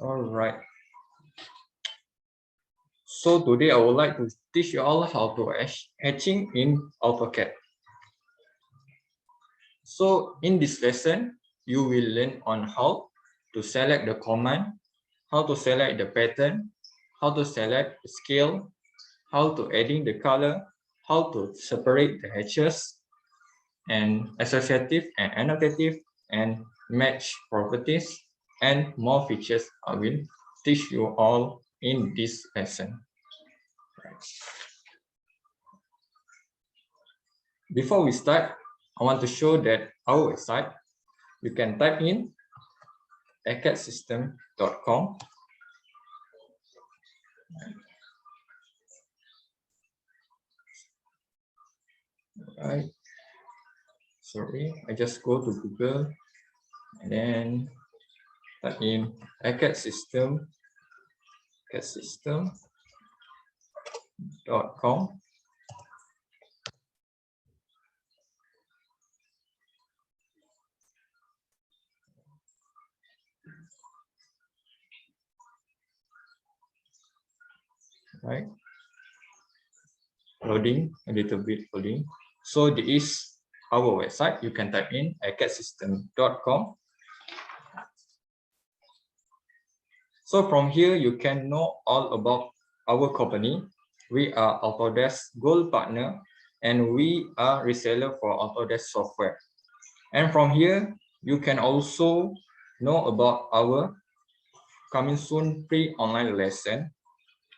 All right. So today I would like to teach you all how to hatching in AutoCAD. So in this lesson, you will learn on how to select the command, how to select the pattern, how to select the scale, how to adding the color, how to separate the hatches, and associative and annotative and match properties, and more features I will teach you all in this lesson. Before we start, I want to show that our website, you can type in acadsystems.com. Right. Sorry, I just go to Google and then type in acadsystems.com. Right. Loading, a little bit loading. So this is our website. You can type in acadsystems.com. So from here, you can know all about our company. We are Autodesk Gold Partner, and we are reseller for Autodesk software. And from here, you can also know about our coming soon free online lesson.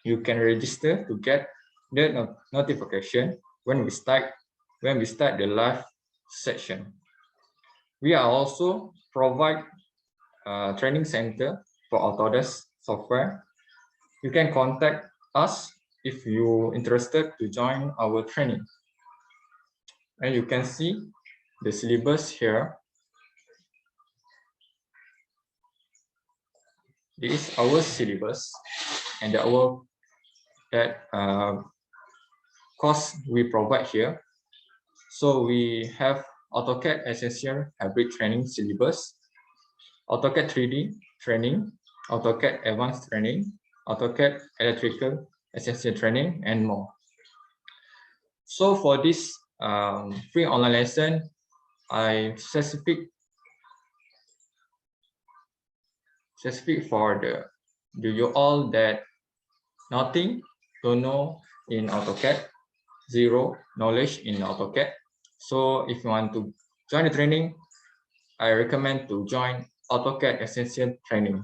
You can register to get the notification when we start the live session. We are also provide a training center for Autodesk software. You can contact us if you're interested to join our training. And you can see the syllabus here. This is our syllabus and our course we provide here. So we have AutoCAD Essential Hybrid Training Syllabus, AutoCAD 3D Training, AutoCAD Advanced Training, AutoCAD Electrical Essential Training, and more. So for this free online lesson, I specific for you all that nothing to know in AutoCAD, zero knowledge in AutoCAD. So if you want to join the training, I recommend to join AutoCAD Essential Training.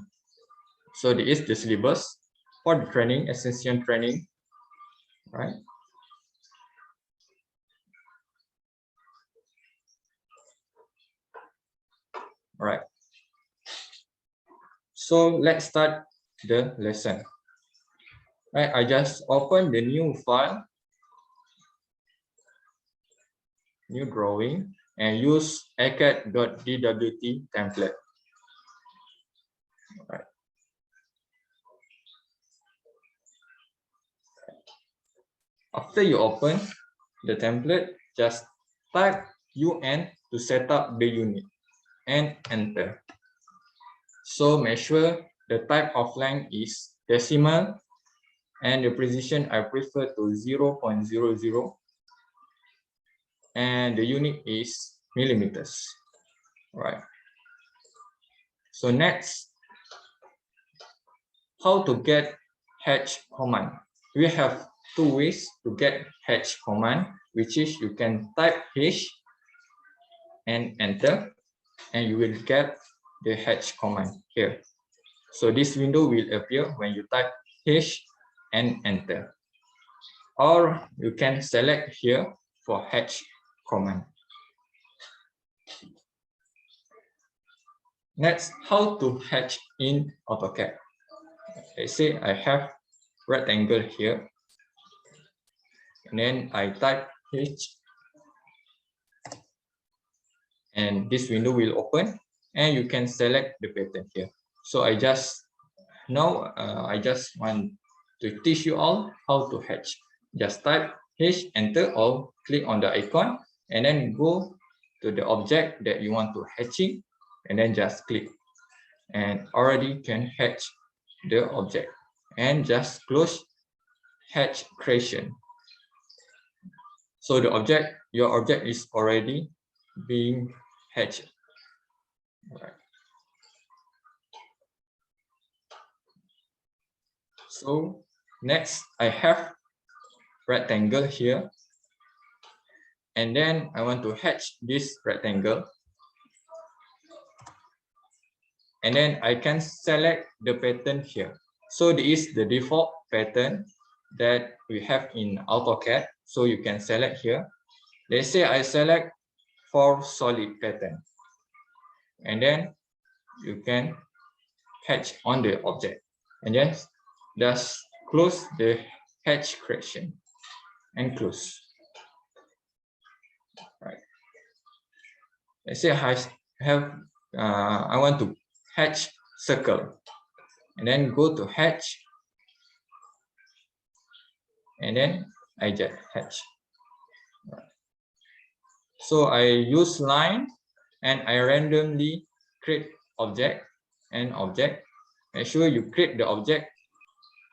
So this is the syllabus for the training, Essential Training, right? All right. So let's start the lesson. Right, I just opened the new file, new drawing, and use acad.dwt template. All right. After you open the template, just type UN to set up the unit and enter. So make sure the type of line is decimal and the precision I prefer to 0.00, and the unit is millimeters. All right. So next, how to get hatch command. We have two ways to get hatch command, which is you can type H and enter, and you will get the hatch command here. So this window will appear when you type H and enter. Or you can select here for hatch command. Next, how to hatch in AutoCAD. Let's say I have rectangle here, and then I type H, and this window will open, and you can select the pattern here. So I just want to teach you all how to hatch. Just type H, enter, or click on the icon, and then go to the object that you want to hatching, and then just click, and already can hatch the object and just close hatch creation. So the object, your object is already being hatched. Right. So next I have rectangle here, and then I want to hatch this rectangle, and then I can select the pattern here. So this is the default pattern that we have in AutoCAD. So you can select here. Let's say I select for solid pattern, and then you can hatch on the object, and then just close the hatch creation and close. Right. Let's say I want to hatch circle, and then go to hatch, and then I just hatch. Right. So I use line and I randomly create object and object. Make sure you create the object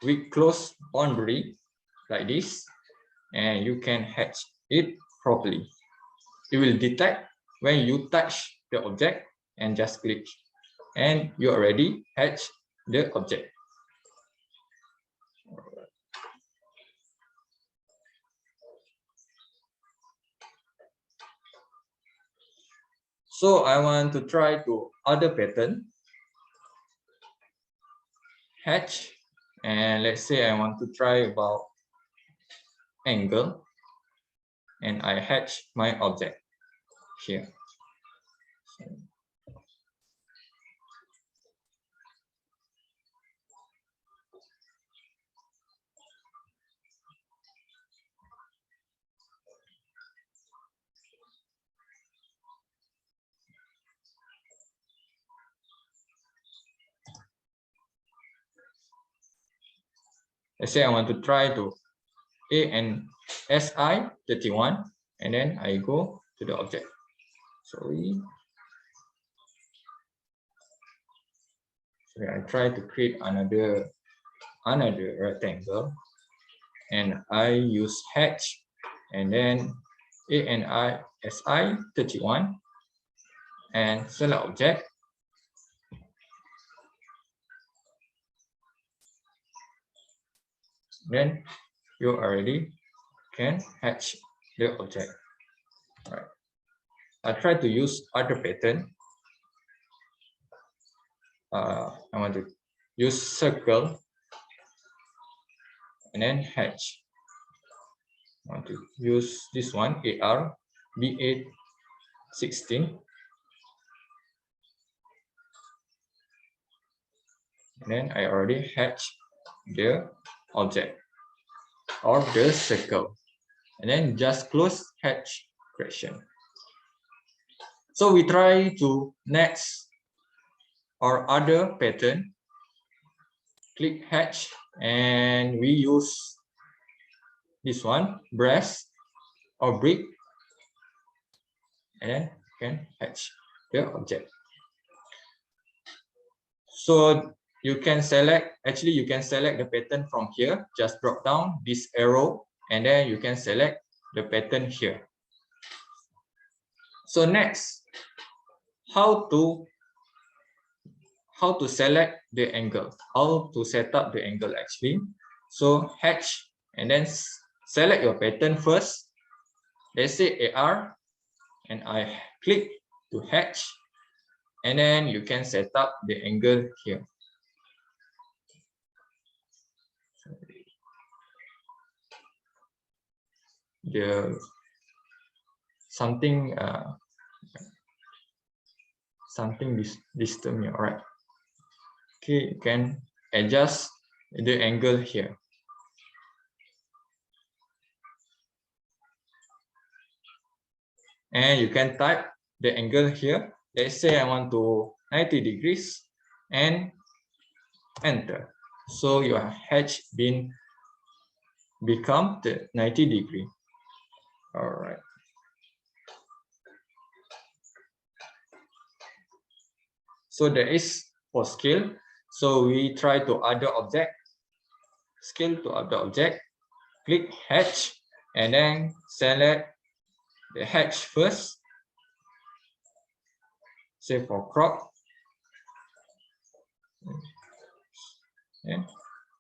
with close boundary like this, and you can hatch it properly. It will detect when you touch the object and just click, and you already hatch the object. So I want to try to other pattern, hatch, and let's say I want to try about angle, and I hatch my object here. Let's say I want to try to ANSI 31, and then I go to the object. Sorry, I try to create another rectangle, and I use hatch, and then ANSI 31, and select object. Then you already can hatch the object. Right. I try to use other pattern. I want to use circle and then hatch. I want to use this one, AR B8 16. And then I already hatch the object or the circle, and then just close hatch creation. So we try to next or other pattern, click hatch, and we use this one, brass or brick, and then can hatch the object. So you can select, actually you can select the pattern from here, just drop down this arrow, and then you can select the pattern here. So next, how to select the angle, how to set up the angle actually. So hatch, and then select your pattern first. Let's say AR, and I click to hatch, and then you can set up the angle here. The something disturb me. All right. Okay, you can adjust the angle here. And you can type the angle here. Let's say I want to 90 degrees and enter. So your hatch become the 90 degree. All right. So there is for scale. So we try to other object, scale to other object, click hatch, and then select the hatch first. Say for crop. Okay.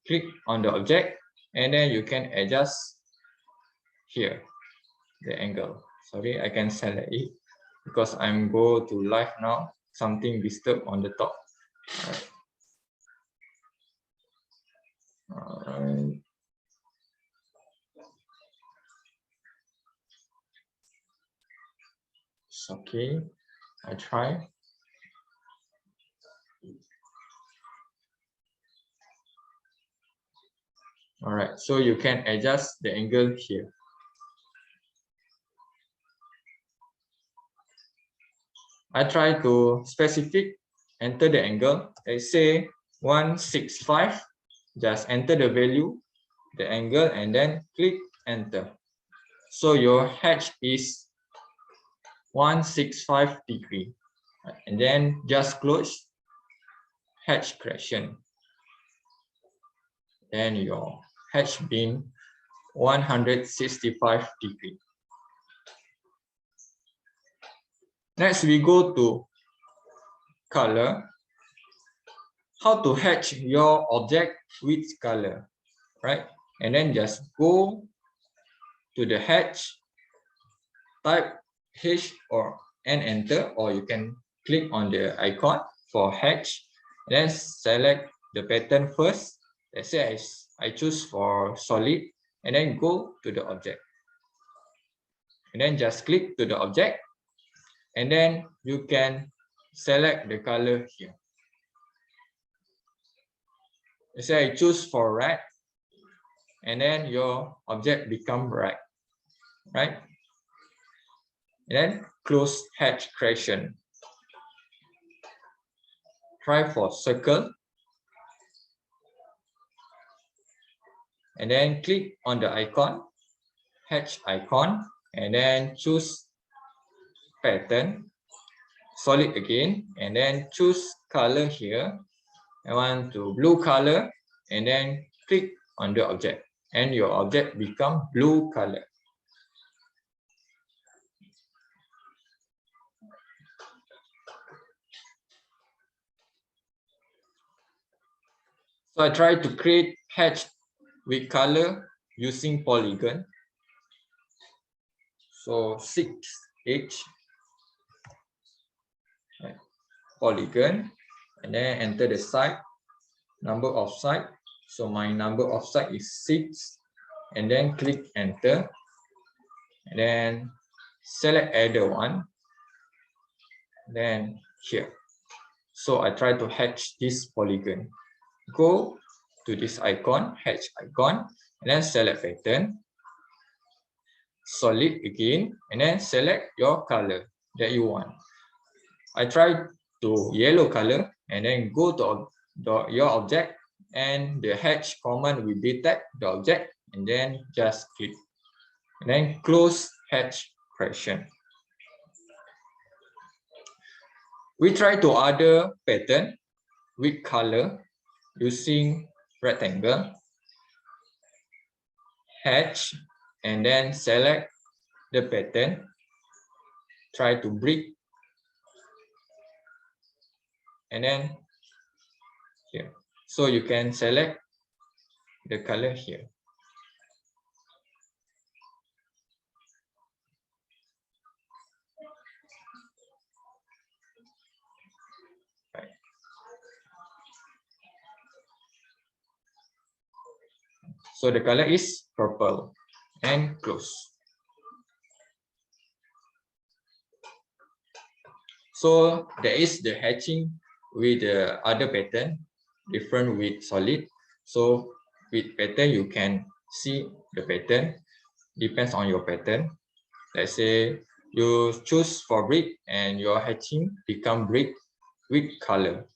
Click on the object, and then you can adjust here the angle. Sorry, I can select it because I'm go to live now. Something disturb on the top. All right. It's okay. I try. All right. So you can adjust the angle here. I try to specific enter the angle. Let's say 165. Just enter the value, the angle, and then click enter. So your hatch is 165 degree. And then just close hatch correction. Then your hatch beam 165 degree. Next, we go to color. How to hatch your object with color, right? And then just go to the hatch, type H or and enter, or you can click on the icon for hatch. Then select the pattern first. Let's say I choose for solid, and then go to the object. And then just click to the object, and then you can select the color here. Let's say I choose for red, and then your object become red, right? And then close hatch creation. Try for circle, and then click on the icon, hatch icon, and then choose pattern, solid again, and then choose color here. I want to blue color, and then click on the object, and your object become blue color. So I try to create hatch with color using polygon. So 6H polygon, and then enter the side, number of side. So my number of side is 6, and then click enter, and then select other one, then here. So I try to hatch this polygon. Go to this icon, hatch icon, and then select pattern, solid again, and then select your color that you want. I try to yellow color, and then go to your object, and the hatch command will detect the object, and then just click, and then close hatch correction. We try to other pattern with color using rectangle, hatch, and then select the pattern. Try to brick, and then here. So you can select the color here. Right. So the color is purple, and close. So there is the hatching with the other pattern, different with solid. So with pattern, you can see the pattern, depends on your pattern. Let's say you choose for brick, and your hatching become brick with color.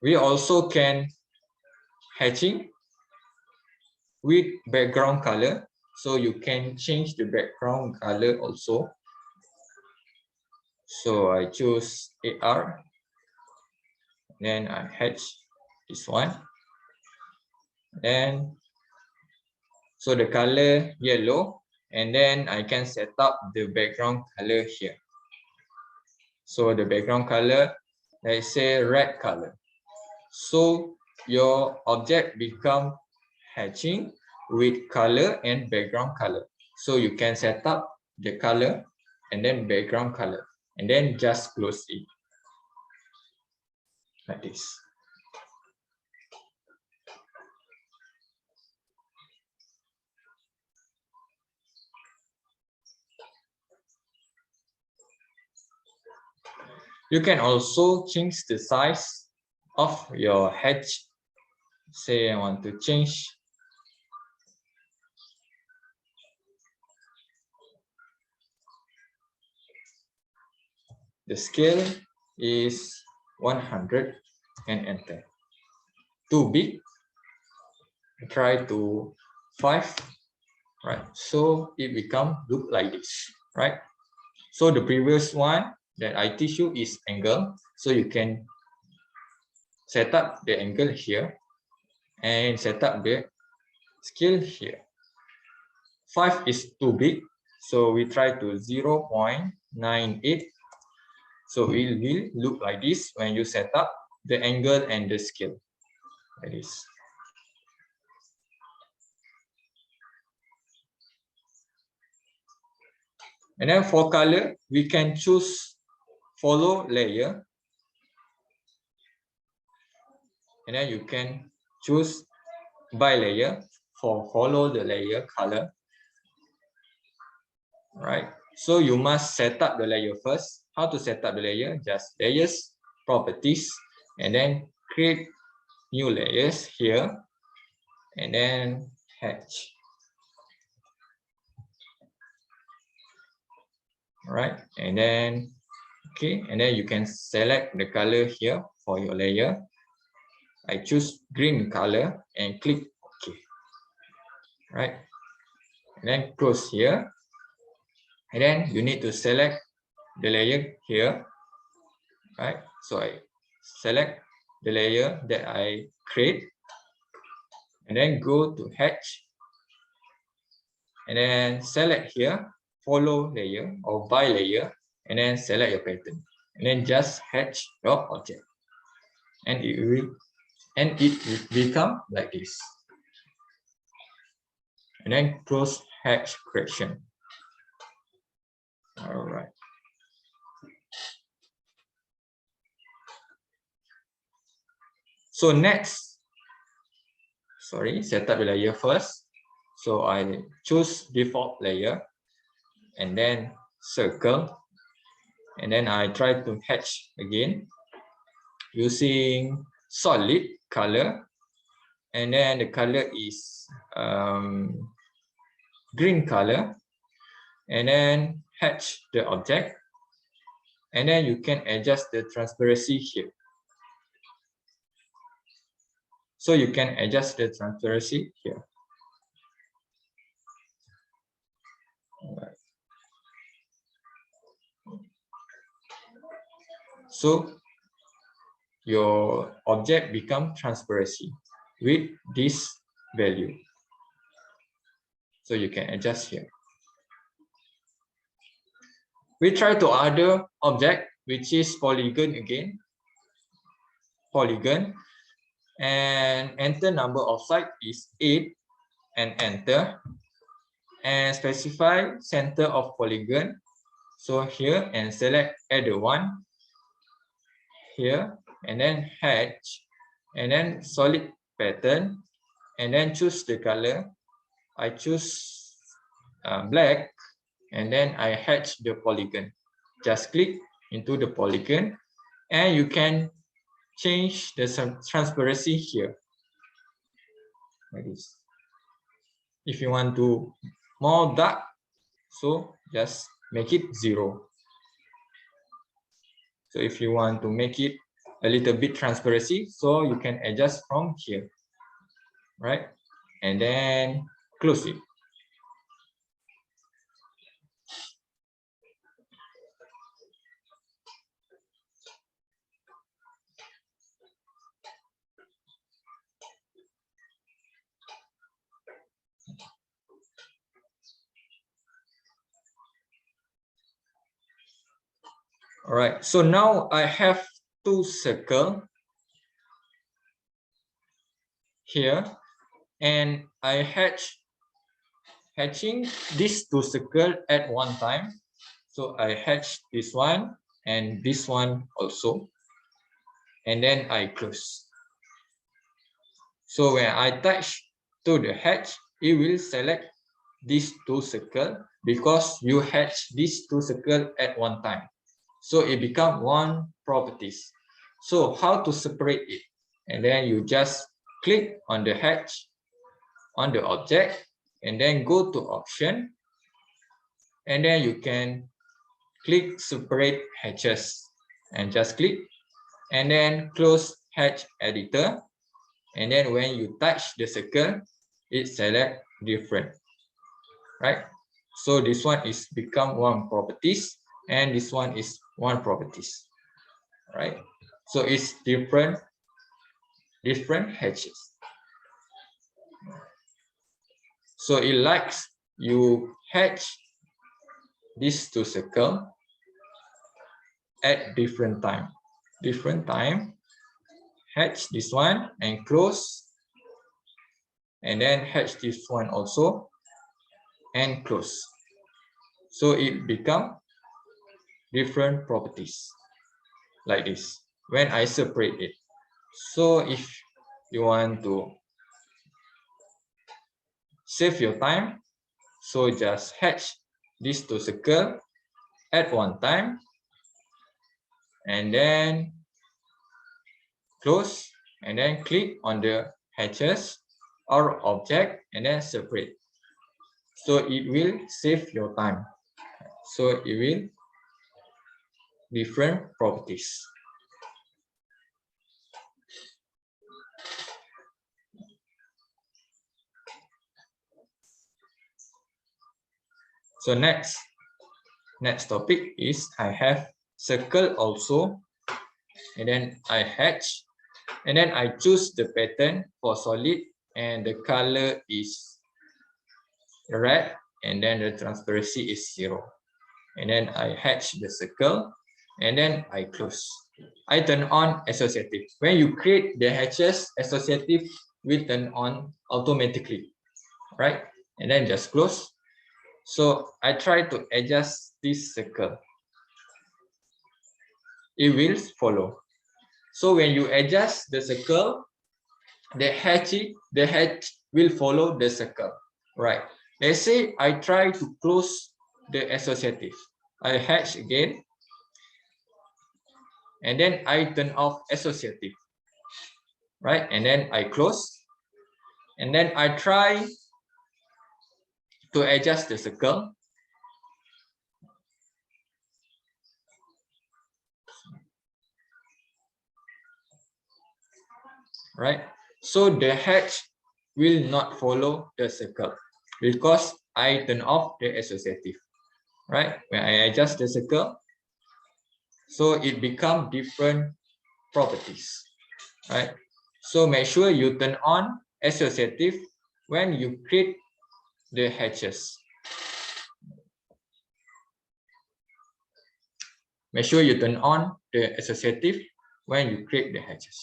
We also can hatching with background color. So you can change the background color also. So I choose AR, then I hatch this one, and so the color yellow, and then I can set up the background color here. So the background color, let's say red color. So your object become hatching with color and background color. So you can set up the color and then background color, and then just close it like this. You can also change the size of your hatch. Say I want to change the scale is 100 and enter. Too big, try to 5, right? So it become look like this, right? So the previous one that I teach you is angle. So you can set up the angle here and set up the scale here. 5 is too big, so we try to 0.98. So it will look like this when you set up the angle and the scale like this. And then for color, we can choose follow layer, and then you can choose by layer for follow the layer color, right? So you must set up the layer first. How to set up the layer? Just layers, properties, and then create new layers here, and then hatch. Right, and then okay, and then you can select the color here for your layer. I choose green color and click OK. Right, and then close here, and then you need to select the layer here. Right, so I select the layer that I create, and then go to hatch, and then select here follow layer or by layer, and then select your pattern, and then just hatch your object, and it will become like this. And then close hatch creation. All right. So next, set up the layer first. So I choose default layer, and then circle, and then I try to hatch again using solid color, and then the color is green color, and then hatch the object, and then you can adjust the transparency here. So you can adjust the transparency here. All right. So your object become transparency with this value. So you can adjust here. We try to other object, which is polygon again. Polygon, and enter number of side is 8, and enter, and specify center of polygon. So here, and select other one here, and then hatch, and then solid pattern, and then choose the color. I choose black, and then I hatch the polygon. Just click into the polygon, and you can change the transparency here like this. If you want to more dark, so just make it 0. So if you want to make it a little bit transparency, so you can adjust from here, right? And then close it. All right, so now I have two circles here, and I hatching these two circles at one time. So I hatch this one and this one also, and then I close. So when I touch to the hatch, it will select these two circles because you hatch these two circles at one time. So it become one properties. So how to separate it? And then you just click on the hatch on the object and then go to option, and then you can click separate hatches and just click, and then close hatch editor, and then when you touch the circle, it select different, right? So this one is become one properties and this one is one properties, right? So it's different hatches. So it likes you hatch these two circle at different time, hatch this one and close, and then hatch this one also and close. So it become different properties like this when I separate it. So if you want to save your time, so just hatch these two circles at one time and then close, and then click on the hatches or object and then separate. So it will save your time. So it will different properties. So next topic is I have circle also, and then I hatch, and then I choose the pattern for solid, and the color is red, and then the transparency is 0. And then I hatch the circle, and then I close. I turn on associative. When you create the hatches, associative will turn on automatically, right? And then just close. So I try to adjust this circle. It will follow. So when you adjust the circle, the hatch will follow the circle, right? Let's say I try to close the associative. I hatch again, and then I turn off associative, right? And then I close, and then I try to adjust the circle. Right? So the hatch will not follow the circle because I turn off the associative, right? When I adjust the circle, so it become different properties, right? So make sure you turn on associative when you create the hatches. Make sure you turn on the associative when you create the hatches.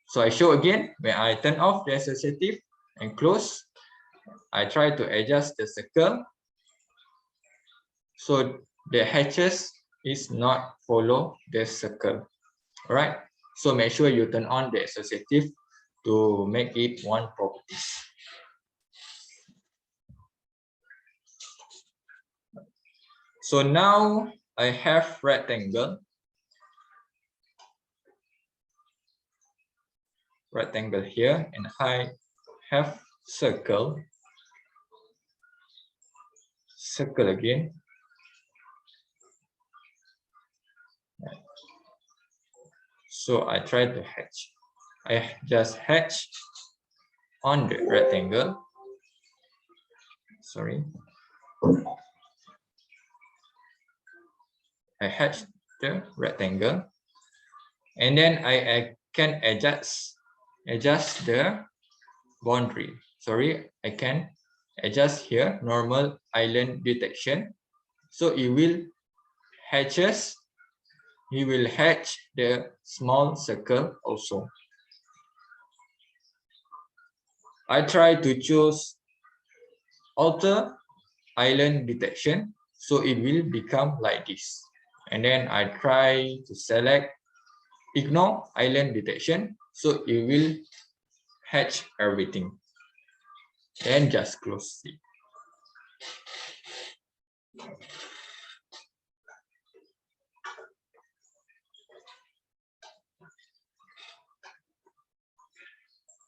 So I show again, when I turn off the associative and close, I try to adjust the circle. So the hatches is not follow the circle. All right. So make sure you turn on the associative to make it one properties. So now I have rectangle here, and I have circle again. So I try to hatch. I just hatch on the rectangle. Sorry. I hatch the rectangle, and then I can adjust the boundary. Sorry, I can adjust here normal island detection. So it will hatches he will hatch the small circle also. I try to choose alter island detection, so it will become like this. And then I try to select ignore island detection, so it will hatch everything. Then just close it.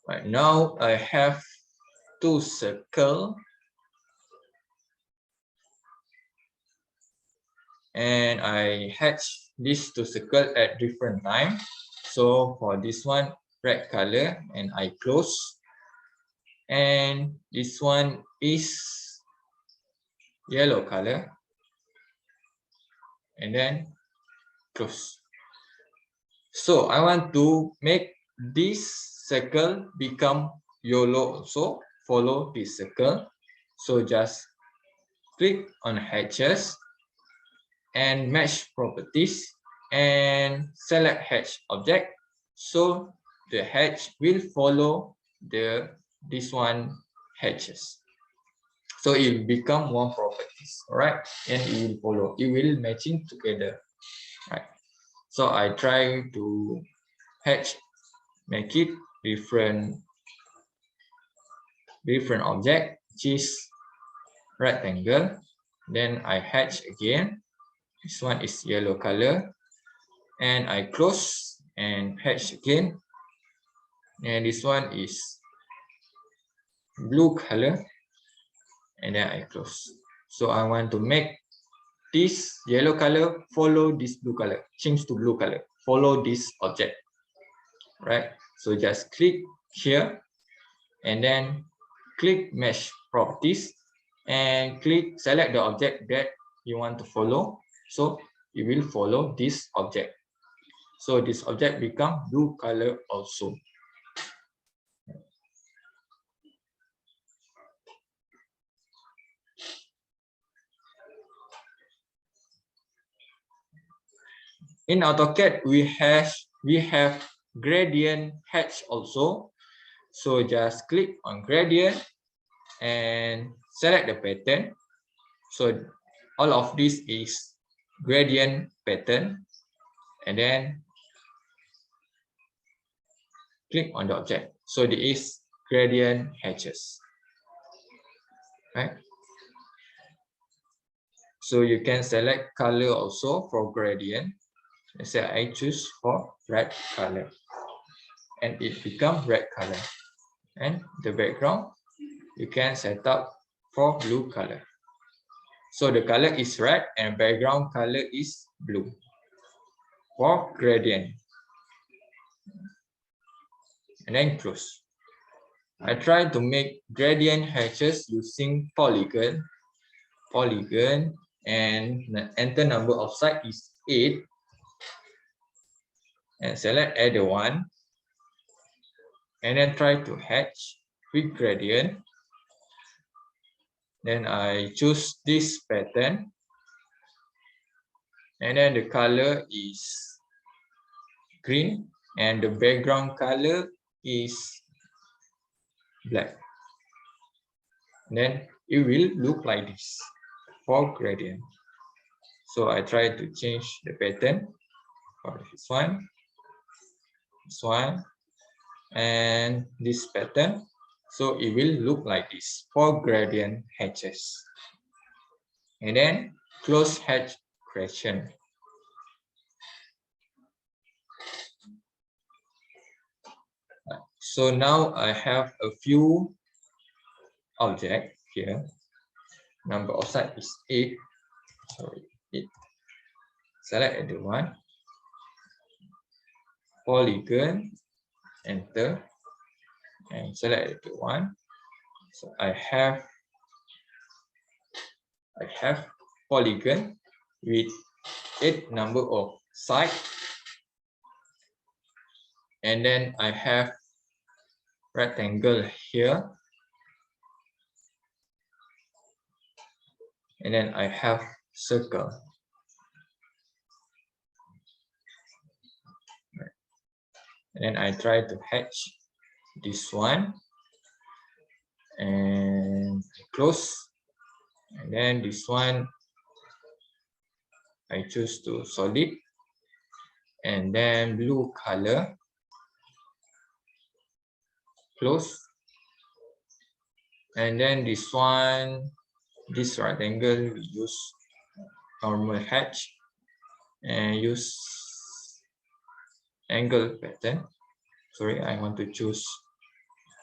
Right now I have two circles, and I hatch these two circles at different time. So for this one, red color, and I close. And this one is yellow color, and then close. So I want to make this circle become yellow also, follow this circle. So just click on hatches and match properties and select hatch object. So the hatch will follow this one hatches. So it will become one properties, all right? And it will follow, it will matching together, right? So I try to hatch, make it different object, which is rectangle. Then I hatch again. This one is yellow color, and I close and hatch again. And this one is blue color, and then I close. So I want to make this yellow color follow this blue color, change to blue color, follow this object, right? So just click here and then click mesh properties and click select the object that you want to follow. So you will follow this object. So this object become blue color also. In AutoCAD, we have gradient hatch also. So just click on gradient and select the pattern. So all of this is gradient pattern, and then click on the object. So this is gradient hatches, right? So you can select color also for gradient. Let's say I choose for red color, and it become red color. And the background you can set up for blue color. So the color is red and background color is blue for gradient. And then close. I try to make gradient hatches using polygon, and the enter number of side is 8, and select either one, and then try to hatch with gradient. Then I choose this pattern, and then the color is green and the background color is black. Then it will look like this for gradient. So I try to change the pattern for this one, and this pattern. So it will look like this for gradient hatches. And then close hatch creation. So now I have a few objects here. Number of side is 8. Sorry, 8. Select the one. Polygon, enter, and select the one. So I have polygon with 8 number of side, and then I have rectangle here, and then I have circle. and then I try to hatch this one and close, and then this one I choose to solid, and then blue color, close, and then this one, this rectangle we use normal hatch and use angle pattern. Sorry, I want to choose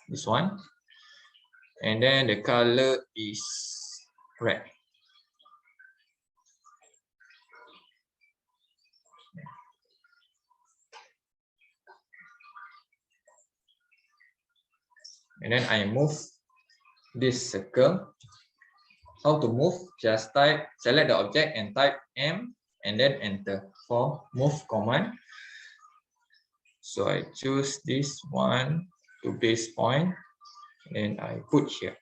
this one, and then the color is red. And then I move this circle. How to move? Just select the object and type M and then enter for move command. So I choose this one to base point, and I put here.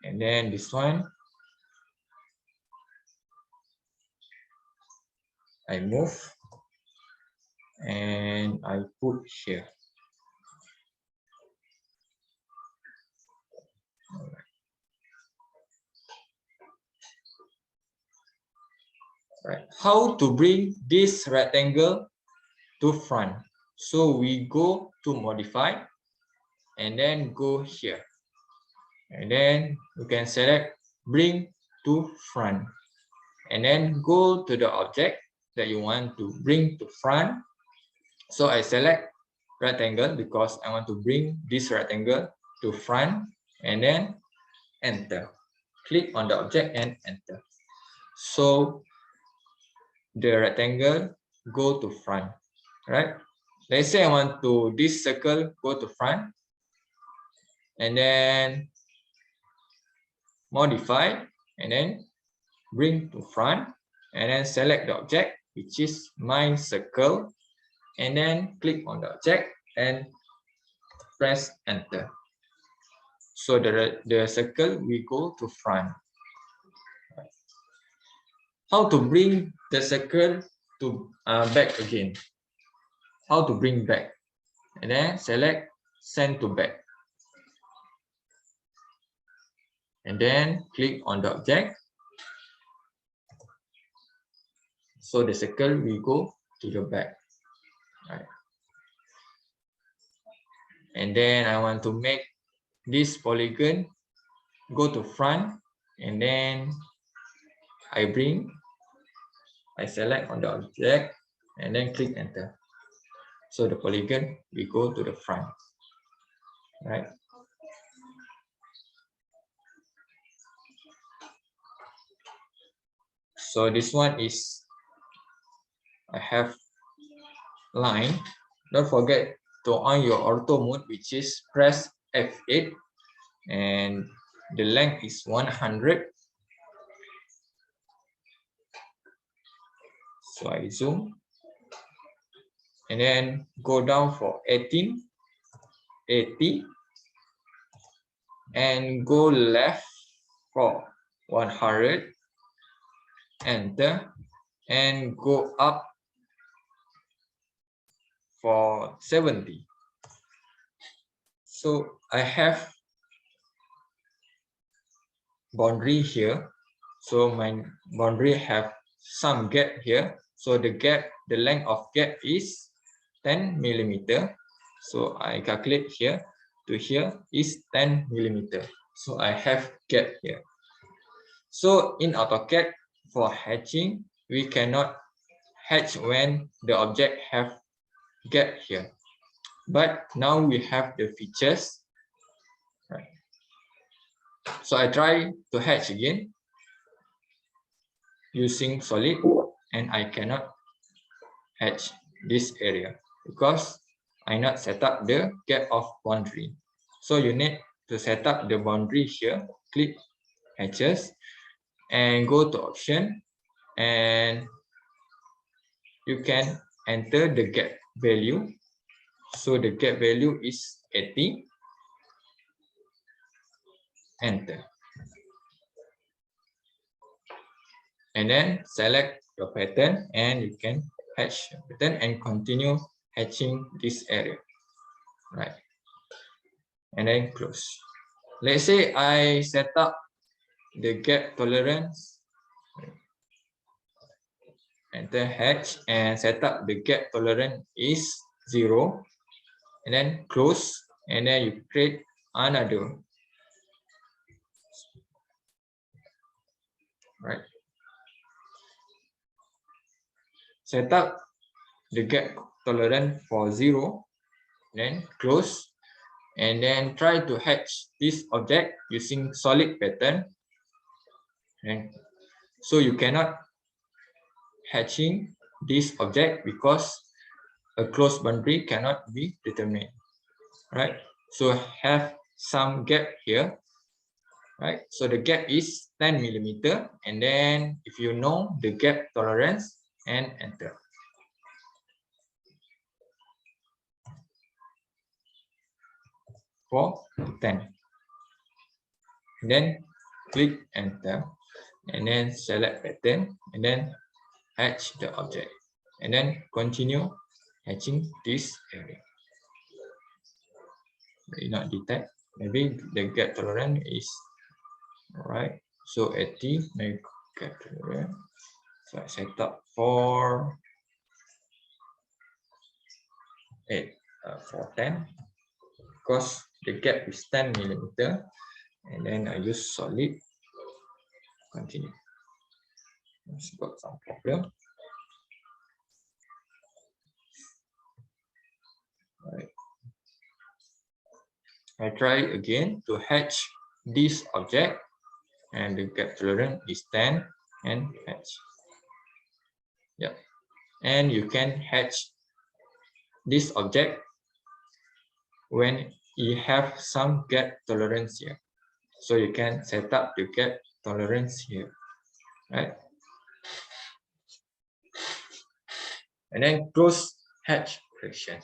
And then this one, I move and I put here. Right. How to bring this rectangle to front? So we go to modify and then go here. And then you can select bring to front. And then go to the object that you want to bring to front. So I select rectangle because I want to bring this rectangle to front, and then enter. Click on the object and enter. So the rectangle go to front, right? Let's say I want to this circle go to front, and then modify, and then bring to front, and then select the object, which is my circle, and then click on the object and press enter. So the circle will go to front. How to bring the circle to back again? How to bring back? And then select send to back. And then click on the object. So the circle will go to the back. Right. And then I want to make this polygon go to front, and then I select on the object and then click enter. So the polygon will go to the front, right? So this one is, I have line. Don't forget to on your auto mode, which is press F8, and the length is 100. So I zoom and then go down for 18, 80, and go left for 100, enter, and go up for 70. So I have boundary here. So my boundary have some gap here. So the length of gap is 10 millimeter. So I calculate here to here is 10 millimeter. So I have gap here. So in AutoCAD, for hatching, we cannot hatch when the object have gap here. But now we have the features. Right. So I try to hatch again using solid, and I cannot hatch this area because I not set up the gap of boundary. So you need to set up the boundary here. Click hatches and go to option, and you can enter the gap value. So the gap value is 80. Enter. And then select your pattern, and you can hatch your pattern and continue hatching this area, right? And then close. Let's say I set up the gap tolerance, enter hatch, and set up the gap tolerance is 0, and then close, and then you create another, right? Set up the gap tolerance for 0, then close, and then try to hatch this object using solid pattern. And so you cannot hatching this object because a closed boundary cannot be determined, right? So have some gap here, right? So the gap is 10 millimeter, and then if you know the gap tolerance, and enter. For 10, and then click enter, and then select pattern, and then hatch the object, and then continue hatching this area. May not detect, maybe the gap tolerance is right. So 80 make gap tolerance. So I set up for 8 for 10 because the gap is 10 millimeter, and then I use solid. Continue. It's got some problem. Right. I try again to hatch this object, and the gap tolerance is 10, and hatch. Yeah, and you can hatch this object when you have some gap tolerance here. So you can set up the gap tolerance here, right? And then close hatch correction.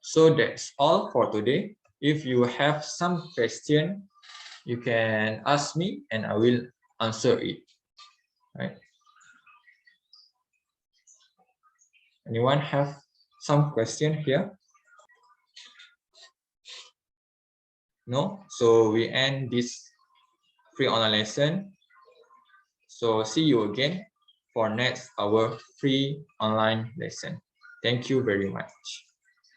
So that's all for today. If you have some question, you can ask me and I will answer it, right? Anyone have some question here? No? So we end this free online lesson. So see you again for next our free online lesson. Thank you very much.